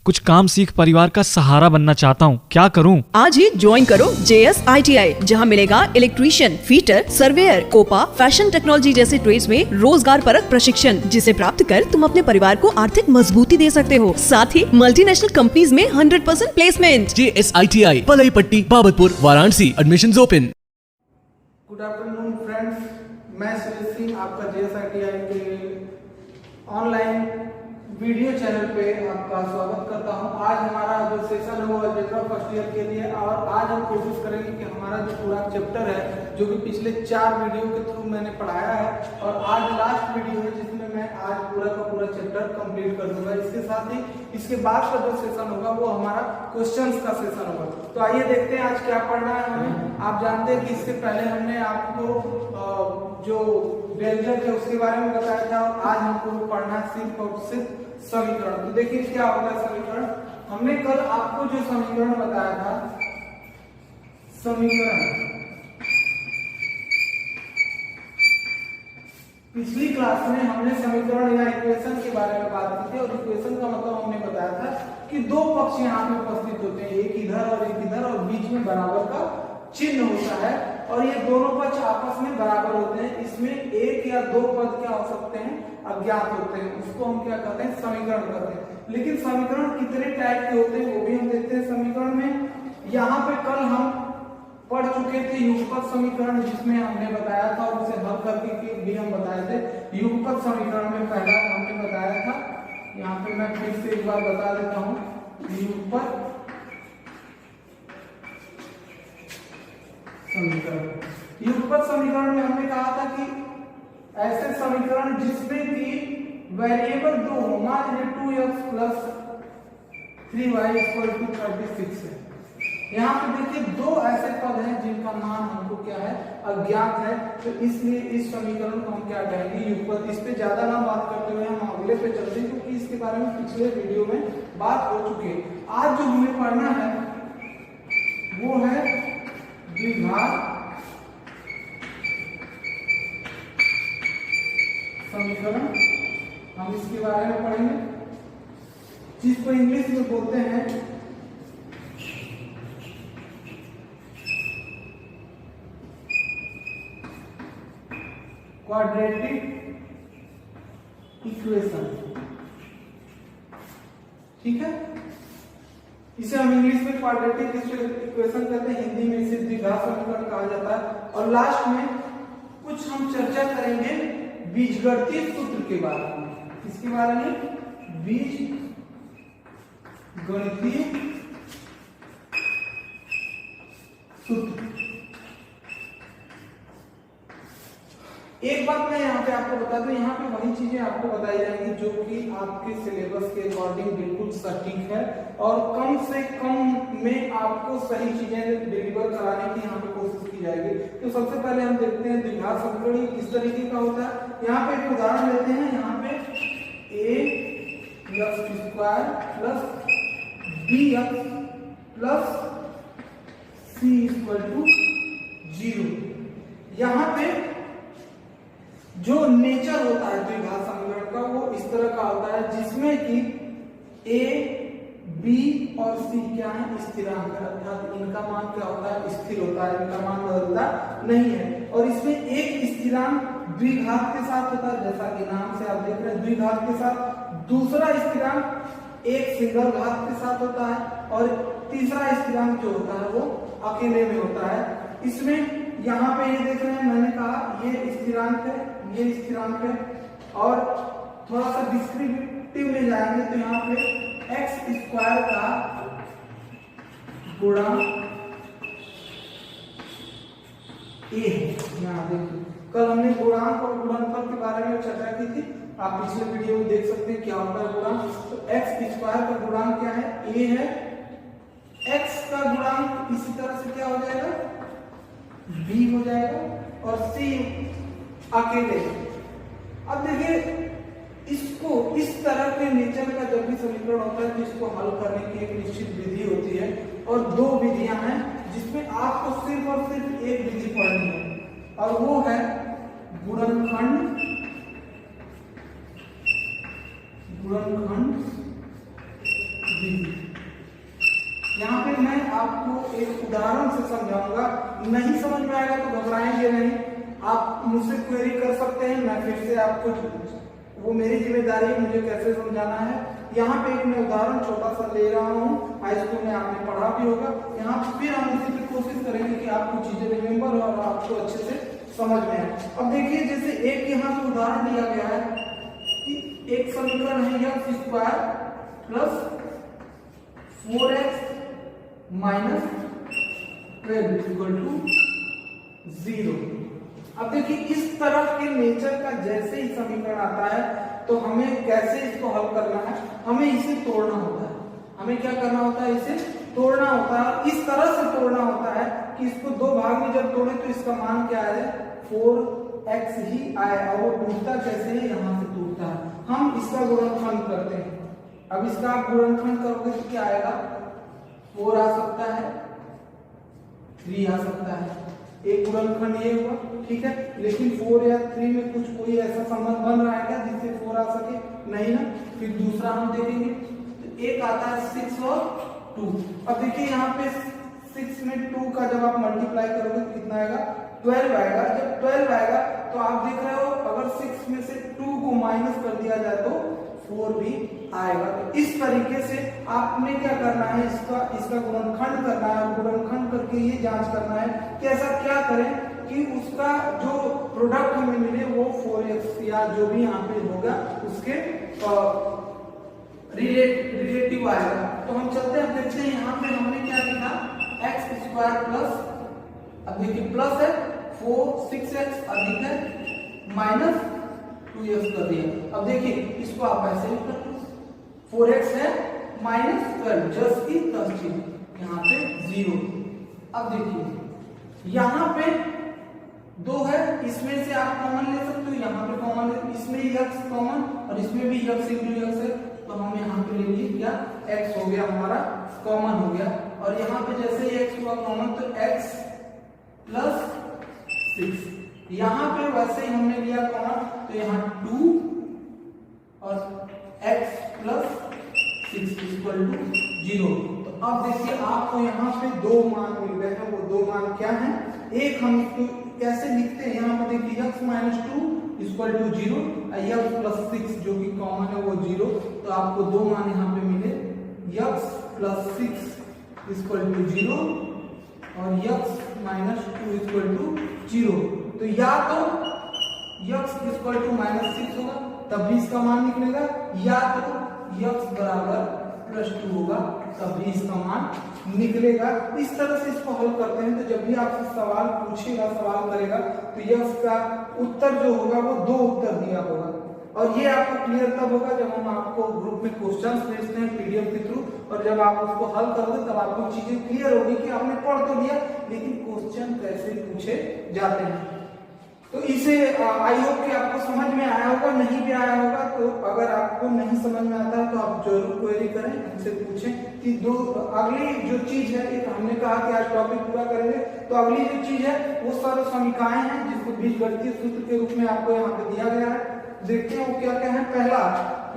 कुछ काम सीख परिवार का सहारा बनना चाहता हूँ, क्या करूँ? आज ही ज्वाइन करो JS ITI, जहाँ मिलेगा electrician, fitter, surveyor, COPA, fashion technology जैसे ट्रेड्स में रोजगार परक प्रशिक्षण, जिसे प्राप्त कर तुम अपने परिवार को आर्थिक मजबूती दे सकते हो। साथ ही मल्टीनेशनल कंपनीज में 100% प्लेसमेंट। JS ITI, पलई पट्टी, Babatpur, Varanasi. Admissions open. Good afternoon friends, मैं सुरेश सिंह आपका JS ITI के ऑनलाइन वीडियो चैनल पे आपका स्वागत करता हूं। आज हमारा जो सेशन है वो अलजेब्रा फर्स्ट ईयर के लिए, और आज हम कोशिश करेंगे कि हमारा जो पूरा चैप्टर है जो कि पिछले 4 वीडियो के थ्रू मैंने पढ़ाया है, और आज लास्ट वीडियो है जिसमें मैं आज पूरा का पूरा चैप्टर कंप्लीट कर दूंगा। इसके साथ ही इसके बाद का जो सेशन होगा वो हमारा क्वेश्चंस का सेशन होगा। तो आइए देखते हैं आज क्या पढ़ना है हमें। आप जानते हैं कि इससे पहले हमने आपको जो व्यंजक है उसके बारे में बताया था, और आज हमको पढ़ना है सिर्फ और सिर्फ समीकरण। तो देखिए क्या होता है समीकरण। हमने कल आपको जो समीकरण बताया था, समीकरण पिछली क्लास में हमने समीकरण या इक्वेशन के बारे में बात की थी, और इक्वेशन का मतलब हमने बताया था कि दो पक्ष यहाँ पे उपस्थित होते हैं, एक इधर और एक इधर, और बीच में बराबर का चिन्ह होता है, और ये दोनों पक्ष आपस में बराबर होते हैं। इसमें एक या दो पद क्या हो सकते हैं, अज्ञात होते हैं, उसको हम क्या कहते हैं, समीकरण कहते हैं। लेकिन समीकरण कितने टाइप के होते हैं वो भी हम देखते हैं समीकरण में। यहाँ पे कल हम पढ़ चुके थे युगपत समीकरण, जिसमें हमने बताया था और उसे हल करके भी हम बताए थे। युगपत समीकरण में पहला हमने बताया था, यहाँ पे मैं फिर से एक बार बता देता हूँ। युगपत समीकरण, युगपत समीकरण में हमने कहा था कि ऐसे समीकरण जिसमें कि वेरिएबल दो हो, मान लीजिए 2x + 3y = 36 है। यहाँ पे देखिए दो ऐसे पद हैं जिनका मान हमको क्या है, अज्ञात है, तो इसलिए इस समीकरण को हम क्या कहेंगे, युगपत। इस पे ज्यादा ना बात करते हुए हम अगले पे चलते हैं, क्योंकि इसके बारे में पिछले वीडियो में बात हो चुकी है। आज जो हमें पढ़ना है वो है द्विघात समीकरण। हम इसके बारे में पढ़ेंगे, जिसको इंग्लिश में बोलते हैं क्वाड्रेटिक इक्वेशन। ठीक है, इसे हम इंग्लिश में क्वाड्रेटिक इक्वेशन कहते हैं, हिंदी में इसे द्विघात समीकरण कहा जाता है। और लास्ट में कुछ हम चर्चा करेंगे बीजगणितीय सूत्र के बारे में। किसके बारे में, बीजगणितीय सूत्र। एक बात मैं यहाँ पे आपको बता दूं, यहाँ पे वही चीजें आपको बताई जाएंगी जो कि आपके सिलेबस के अकॉर्डिंग बिल्कुल सटीक है, और कम से कम में आपको सही चीजें डिलीवर कराने की यहाँ पे कोशिश की जाएगी। तो सबसे पहले हम देखते हैं द्विघात समीकरण किस तरीके का होता है। यहाँ पे एक उदाहरण लेते हैं, यहाँ पे ax² + bx + c = 0। यहाँ पे जो नेचर होता है द्विघात समीकरण का वो इस तरह का होता है, जिसमें कि a, b और c क्या है, स्थिरांक है, अर्थात इनका मान क्या होता है, स्थिर होता है, इनका मान बदलता नहीं है। और इसमें एक स्थिरांक द्विघात के साथ होता है, जैसा कि नाम से आप देख रहे हैं द्विघात के साथ। दूसरा स्थिरांक एक सिंगल घात के साथ होता है, और तीसरा स्थिरांक जो होता है वो अकेले में होता है। इसमें यहाँ पे ये देख रहे हैं, मैंने कहा ये स्थिरांक है, ये स्थिरांक है, और थोड़ा सा डिस्क्रिप्टिव में जाएंगे तो यहाँ पे x² का गुणा a है। यहाँ देखिए कल हमने गुणांक और गुणनफल के बारे में चर्चा की थी, आप पिछले वीडियो में देख सकते हैं क्या होता है गुणांक। तो x² का गुणांक क्या है, a है। x का गुणांक इसी तरह से क्या हो जाएगा, b हो जाएगा, और c अकेले। अब देखिए इसको, इस तरह के नेचर का जब भी समीकरण होता है तो इसको हल करने की एक निश्चित विधि होती है, और दो विधियां हैं जिसमें आपको सिर्फ और सिर्फ एक विधि पढ़नी है, और वो है गुणनखंड यहाँ पे मैं आपको एक उदाहरण से समझाऊंगा, नहीं समझ में आएगा तो घबराएंगे नहीं, आप मुझसे क्वेरी कर सकते हैं, मैं फिर से आपको, वो मेरी जिम्मेदारी है मुझे कैसे समझाना है। यहाँ पे एक मैं उदाहरण छोटा सा ले रहा हूँ, हाई स्कूल में आपने पढ़ा भी होगा। यहाँ फिर हम इसी की कोशिश करेंगे कि आपको चीजें रिमेम्बर और आपको अच्छे से समझ में आए। अब देखिए जैसे एक यहाँ पे उदाहरण दिया गया है कि एक समीकरण है x square plus 4x minus 12 equal to 0। अब देखिए इस तरह के नेचर का जैसे ही समीकरण आता है तो हमें कैसे इसको हल करना है, हमें इसे तोड़ना होता है। हमें क्या करना होता है, इसे तोड़ना होता है। इस तरह से तोड़ना होता है कि इसको दो भाग में जब तोड़े तो इसका मान क्या है, 4x ही आए, और वो टूटता कैसे है, यहाँ से टूटता है। हम इसका गुणनखंड करते हैं। अब इसका आप गुणनखंड करोगे तो क्या आएगा, 4 आ सकता है, 3 आ सकता है। एक गुणनखंड ये हुआ, ठीक है। लेकिन 4 या 3 में कुछ कोई ऐसा संबंध बन रहा है क्या जिससे 4 आ सके, नहीं ना। फिर दूसरा हम देखेंगे तो एक आता है 6 और 2। अब देखिए यहाँ पे 6 में 2 का जब आप मल्टीप्लाई करोगे तो कितना आएगा, 12 आएगा। जब 12 आएगा तो आप देख रहे हो अगर 6 में से 2 को माइनस कर दिया जाए तो 4 भी आएगा। तो इस तरीके से आपने क्या करना है, इसका गुणनखंड करना है, और गुणनखंड करके ये जांच करना है कि ऐसा क्या करें कि उसका जो प्रोडक्ट हमें मिले वो 4x या जो भी यहाँ पे होगा उसके रिलेटिव आएगा। तो हम चलते हैं, देखते हैं यहाँ पे हमने क्या लिखा, x स्क्वायर प्लस, अब देखिए प्लस है 6x अधिक है माइनस 2x कर दिया। अब देखिए इसको आप ऐसे ही कर लो, 4x है माइनस 12 जस्ट की तस्वीर, यहाँ पे 0। अब देखिए यहाँ पे 2 है, इसमें से आप कॉमन ले सकते हो, यहाँ पे कॉमन, इसमें x कॉमन और इसमें भी x इंटू x है, तो हम यहाँ पे ले लिए क्या, x हो गया हमारा कॉमन हो गया। और यहाँ पे जैसे ही x हुआ कॉमन तो x प्लस 6, यहाँ पे वैसे ही हमने लिया कॉमन तो यहाँ 2 और x प्लस 6 इक्वल टू 0। तो अब देखिए आपको यहाँ पे 2 मान मिल गए हैं। वो 2 मान क्या हैं, एक हम इसको कैसे लिखते हैं, यहाँ पर देखिए x minus 2 equal to 0, x plus 6 जो कि कॉमन है वो 0। तो आपको 2 मान यहाँ पे मिले, x प्लस 6 इक्वल टू 0 और x माइनस 2 इक्वल टू 0। तो या तो x इक्वल टू माइनस 6 होगा तब भी इसका मान निकलेगा, या तो x बराबर प्लस 2 होगा तब भी इसका मान निकलेगा। इस तरह से इसको हल करते हैं। तो जब भी आपसे सवाल पूछेगा, सवाल करेगा तो x का उत्तर जो होगा वो 2 उत्तर दिया होगा। और ये आपको क्लियर तब होगा जब हम आपको ग्रुप में क्वेश्चंस भेजते हैं PDF के थ्रू, और जब आप उसको हल करोगे तब आपको चीजें क्लियर होगी कि आपने पढ़ तो लिया लेकिन क्वेश्चन कैसे पूछे जाते हैं। तो इसे आई होप कि आपको समझ में आया होगा, नहीं भी आया होगा तो अगर आपको नहीं समझ में आता है तो आप जरूर क्वेरी करें, हमसे पूछें कि अगली जो चीज है, एक हमने कहा कि आज टॉपिक पूरा करेंगे, तो अगली जो चीज है वो सारे समीकरण हैं जिसको बीजगणितीय सूत्र के रूप में आपको यहाँ पे दिया गया है। देखते हैं वो क्या क्या है। पहला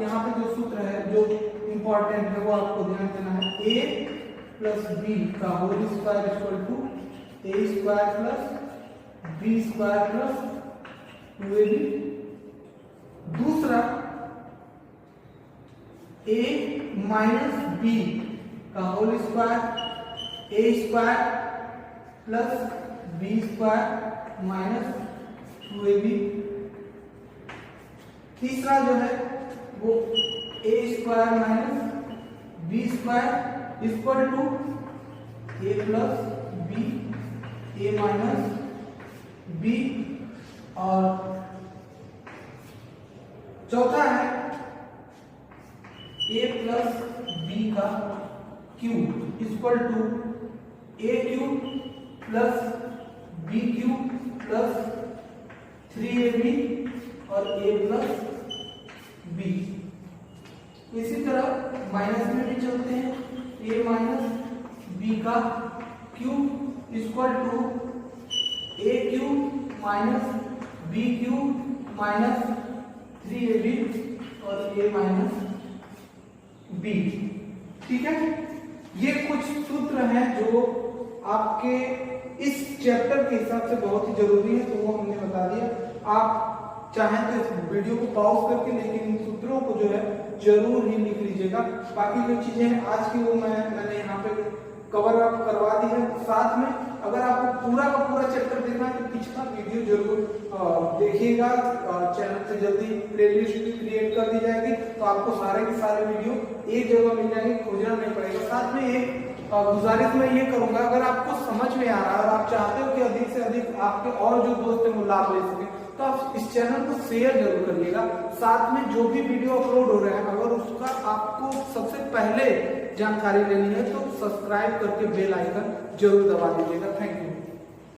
यहाँ पे जो सूत्र है जो इंपॉर्टेंट है वो आपको ध्यान देना है, a प्लस बी का whole square equal to a square plus b square plus 2ab। दूसरा a माइनस b का whole square a square plus b square minus 2ab। तीसरा जो है वो a square minus b square equal to a plus b a minus b। और चौथा है a plus b का cube equal to a cube plus b cube plus 3ab और a plus b। इसी तरह माइनस में भी चलते हैं, a माइनस b का cube equal to a cube minus b cube minus 3ab और a माइनस b। ठीक है, ये कुछ सूत्र हैं जो आपके इस चैप्टर के हिसाब से बहुत ही जरूरी है, तो वो हमने बता दिया। आप चाहें तो इस वीडियो को पॉज करके लेकिन इन सूत्रों को जो है जरूर ही लिख लीजिएगा। बाकी जो चीजें हैं आज की वो मैंने यहाँ पे कवर अप करवा दी है। साथ में अगर आपको पूरा का पूरा चैप्टर देखना है तो पिछला वीडियो जरूर देखिएगा। चैनल से जल्दी प्लेलिस्ट भी क्रिएट कर दी जाएगी, तो आपको सारे के सारे वीडियो एक जगह मिल जाएंगे, खोजना नहीं पड़ेगा। साथ में एक गुजारिश मैं ये करूंगा, अगर आपको समझ में आ रहा है और आप चाहते हो कि अधिक से अधिक आपके और जो दोस्त हैं वो लाभ ले सके, तो आप इस चैनल को शेयर जरूर करिएगा। साथ में जो भी वीडियो अपलोड हो रहे हैं अगर उसका आपको सबसे पहले जानकारी लेनी है तो सब्सक्राइब करके बेल आइकन जरूर दबा दीजिएगा। Thank you.